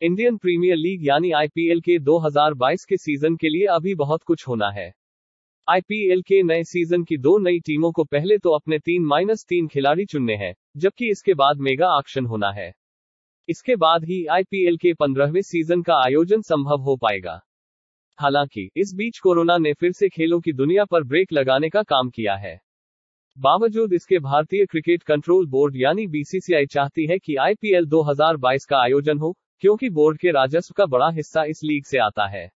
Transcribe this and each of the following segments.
Indian premiere league यानी IPL के 2022 के सीजन के लिए अभी बहुत कुछ होना है। आईपीएल के नए सीजन की 2 नई टीमों को पहले तो अपने 3-3 खिलाड़ी चुनने हैं, जबकि इसके बाद मेगा ऑक्शन होना है। इसके बाद ही आईपीएल के 15वें सीजन का आयोजन संभव हो पाएगा। हालांकि इस बीच कोरोना ने फिर से खेलों की दुनिया पर ब्रेक लगाने का काम किया है। बावजूद इसके भारतीय क्रिकेट कंट्रोल बोर्ड यानी बीसीसीआई चाहती है कि आईपीएल 2022 का आयोजन हो, क्योंकि बोर्ड के राजस्व का बड़ा हिस्सा इस लीग से आता है।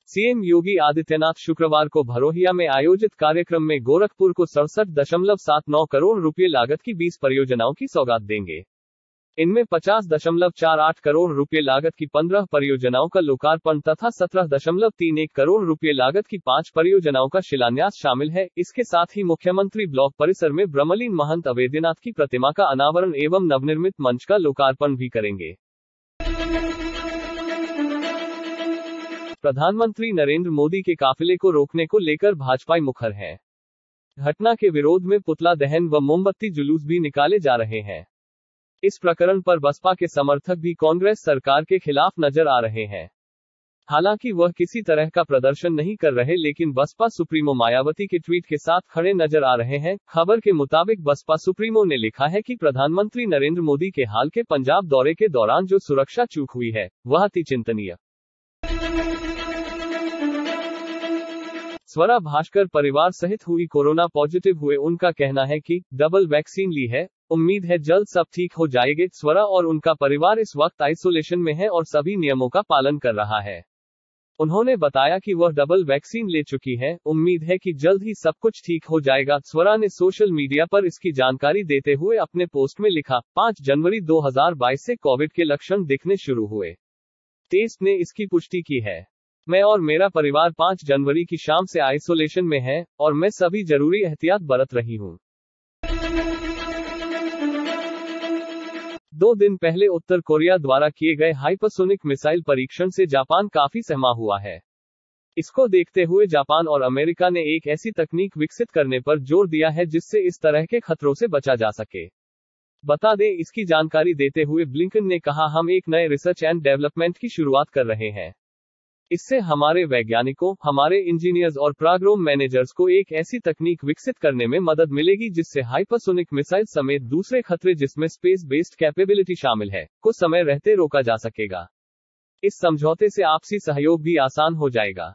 सीएम योगी आदित्यनाथ शुक्रवार को भरोहिया में आयोजित कार्यक्रम में गोरखपुर को 67.79 करोड़ रुपए लागत की 20 परियोजनाओं की सौगात देंगे। इनमें 50.48 करोड़ रुपए लागत की 15 परियोजनाओं का लोकार्पण तथा 17.31 करोड़ रुपए लागत की 5 परियोजनाओं का शिलान्यास शामिल है। इसके साथ ही मुख्यमंत्री ब्लॉक परिसर में ब्रह्मलीन महंत अवेद्यनाथ की प्रतिमा का अनावरण एवं नवनिर्मित मंच का लोकार्पण भी करेंगे। प्रधानमंत्री नरेंद्र मोदी के काफिले को रोकने को लेकर भाजपा मुखर है। घटना के विरोध में पुतला दहन व मोमबत्ती जुलूस भी निकाले जा रहे हैं। इस प्रकरण पर बसपा के समर्थक भी कांग्रेस सरकार के खिलाफ नजर आ रहे हैं। हालांकि वह किसी तरह का प्रदर्शन नहीं कर रहे, लेकिन बसपा सुप्रीमो मायावती के ट्वीट के साथ खड़े नजर आ रहे हैं। खबर के मुताबिक बसपा सुप्रीमो ने लिखा है कि प्रधानमंत्री नरेंद्र मोदी के हाल के पंजाब दौरे के दौरान जो सुरक्षा चूक हुई है, वह अति चिंतनीय। स्वरा भास्कर परिवार सहित हुई कोरोना पॉजिटिव हुए। उनका कहना है कि डबल वैक्सीन ली है, उम्मीद है जल्द सब ठीक हो जाएगा। स्वरा और उनका परिवार इस वक्त आइसोलेशन में है और सभी नियमों का पालन कर रहा है। उन्होंने बताया कि वह डबल वैक्सीन ले चुकी है, उम्मीद है कि जल्द ही सब कुछ ठीक हो जाएगा। स्वरा ने सोशल मीडिया पर इसकी जानकारी देते हुए अपने पोस्ट में लिखा, 5 जनवरी 2022 से कोविड के लक्षण दिखने शुरू हुए। टेस्ट ने इसकी पुष्टि की है। मैं और मेरा परिवार 5 जनवरी की शाम से आइसोलेशन में है और मैं सभी जरूरी एहतियात बरत रही हूं। 2 दिन पहले उत्तर कोरिया द्वारा किए गए हाइपरसोनिक मिसाइल परीक्षण से जापान काफी सहमा हुआ है। इसको देखते हुए जापान और अमेरिका ने एक ऐसी तकनीक विकसित करने पर जोर दिया है जिससे इस तरह के खतरों से बचा जा सके। बता दें, इसकी जानकारी देते हुए ब्लिंकन ने कहा, हम एक नए रिसर्च एंड डेवलपमेंट की शुरुआत कर रहे हैं। इससे हमारे वैज्ञानिकों, हमारे इंजीनियर्स और प्रोग्राम मैनेजर्स को एक ऐसी तकनीक विकसित करने में मदद मिलेगी जिससे हाइपरसोनिक मिसाइल समेत दूसरे खतरे, जिसमें स्पेस बेस्ड कैपेबिलिटी शामिल है, को समय रहते रोका जा सकेगा। इस समझौते से आपसी सहयोग भी आसान हो जाएगा।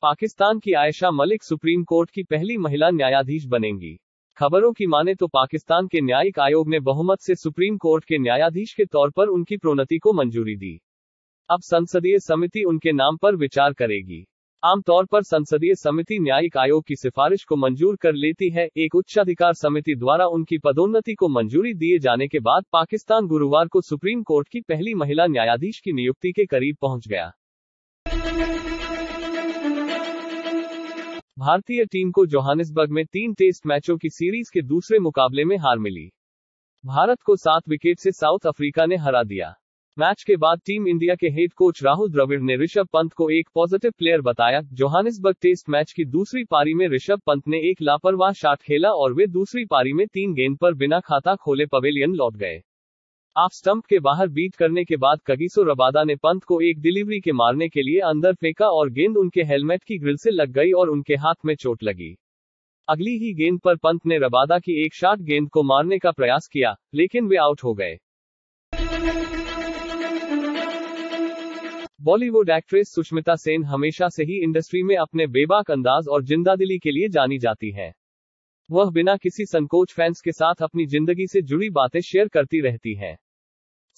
पाकिस्तान की आयशा मलिक सुप्रीम कोर्ट की पहली महिला न्यायाधीश बनेंगी। खबरों की माने तो पाकिस्तान के न्यायिक आयोग ने बहुमत से सुप्रीम कोर्ट के न्यायाधीश के तौर पर उनकी प्रोन्नति को मंजूरी दी। अब संसदीय समिति उनके नाम पर विचार करेगी। आमतौर पर संसदीय समिति न्यायिक आयोग की सिफारिश को मंजूर कर लेती है। एक उच्चाधिकार समिति द्वारा उनकी पदोन्नति को मंजूरी दिए जाने के बाद पाकिस्तान गुरुवार को सुप्रीम कोर्ट की पहली महिला न्यायाधीश की नियुक्ति के करीब पहुंच गया। भारतीय टीम को जोहानिसबर्ग में 3 टेस्ट मैचों की सीरीज के दूसरे मुकाबले में हार मिली। भारत को 7 विकेट से साउथ अफ्रीका ने हरा दिया। मैच के बाद टीम इंडिया के हेड कोच राहुल द्रविड़ ने ऋषभ पंत को एक पॉजिटिव प्लेयर बताया। जोहानिसबर्ग टेस्ट मैच की दूसरी पारी में ऋषभ पंत ने एक लापरवाह शॉट खेला और वे दूसरी पारी में 3 गेंद पर बिना खाता खोले पवेलियन लौट गए। ऑफ स्टंप के बाहर बीट करने के बाद कगिसो रबादा ने पंत को एक डिलीवरी के मारने के लिए अंदर फेंका और गेंद उनके हेलमेट की ग्रिल से लग गई और उनके हाथ में चोट लगी। अगली ही गेंद पर पंत ने रबादा की एक शॉट गेंद को मारने का प्रयास किया, लेकिन वे आउट हो गए। बॉलीवुड एक्ट्रेस सुष्मिता सेन हमेशा से ही इंडस्ट्री में अपने बेबाक अंदाज और जिंदादिली के लिए जानी जाती है। वह बिना किसी संकोच फैंस के साथ अपनी जिंदगी से जुड़ी बातें शेयर करती रहती हैं।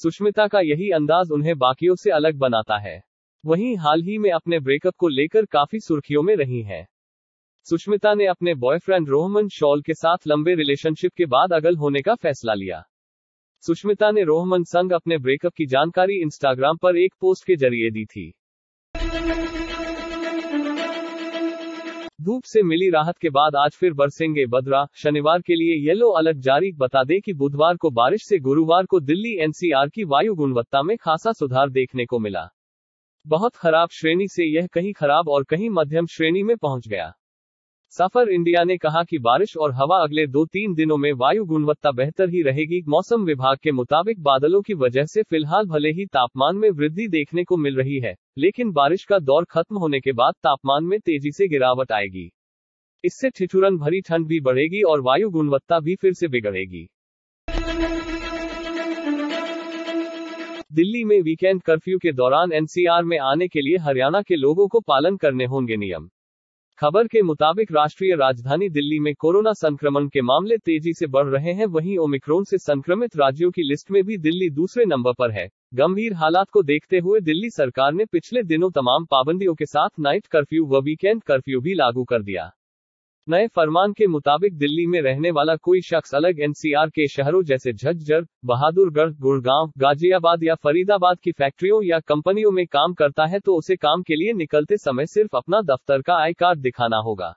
सुष्मिता का यही अंदाज उन्हें बाकियों से अलग बनाता है। वहीं हाल ही में अपने ब्रेकअप को लेकर काफी सुर्खियों में रही हैं। सुष्मिता ने अपने बॉयफ्रेंड रोहमन शॉल के साथ लंबे रिलेशनशिप के बाद अलग होने का फैसला लिया। सुष्मिता ने रोहमन संग अपने ब्रेकअप की जानकारी इंस्टाग्राम पर एक पोस्ट के जरिए दी थी। धूप से मिली राहत के बाद आज फिर बरसेंगे बदरा, शनिवार के लिए येलो अलर्ट जारी। बता दें कि बुधवार को बारिश से गुरुवार को दिल्ली एनसीआर की वायु गुणवत्ता में खासा सुधार देखने को मिला। बहुत खराब श्रेणी से यह कहीं खराब और कहीं मध्यम श्रेणी में पहुंच गया। सफर इंडिया ने कहा कि बारिश और हवा अगले 2-3 दिनों में वायु गुणवत्ता बेहतर ही रहेगी। मौसम विभाग के मुताबिक बादलों की वजह से फिलहाल भले ही तापमान में वृद्धि देखने को मिल रही है, लेकिन बारिश का दौर खत्म होने के बाद तापमान में तेजी से गिरावट आएगी। इससे ठिठुरन भरी ठंड भी बढ़ेगी और वायु गुणवत्ता भी फिर से बिगड़ेगी। दिल्ली में वीकेंड कर्फ्यू के दौरान एनसीआर में आने के लिए हरियाणा के लोगों को पालन करने होंगे नियम। खबर के मुताबिक राष्ट्रीय राजधानी दिल्ली में कोरोना संक्रमण के मामले तेजी से बढ़ रहे हैं, वहीं ओमिक्रॉन से संक्रमित राज्यों की लिस्ट में भी दिल्ली दूसरे नंबर पर है। गंभीर हालात को देखते हुए दिल्ली सरकार ने पिछले दिनों तमाम पाबंदियों के साथ नाइट कर्फ्यू व वीकेंड कर्फ्यू भी लागू कर दिया। नए फरमान के मुताबिक दिल्ली में रहने वाला कोई शख्स अलग एनसीआर के शहरों जैसे झज्जर, बहादुरगढ़, गुड़गांव, गाजियाबाद या फरीदाबाद की फैक्ट्रियों या कंपनियों में काम करता है तो उसे काम के लिए निकलते समय सिर्फ अपना दफ्तर का आई कार्ड दिखाना होगा।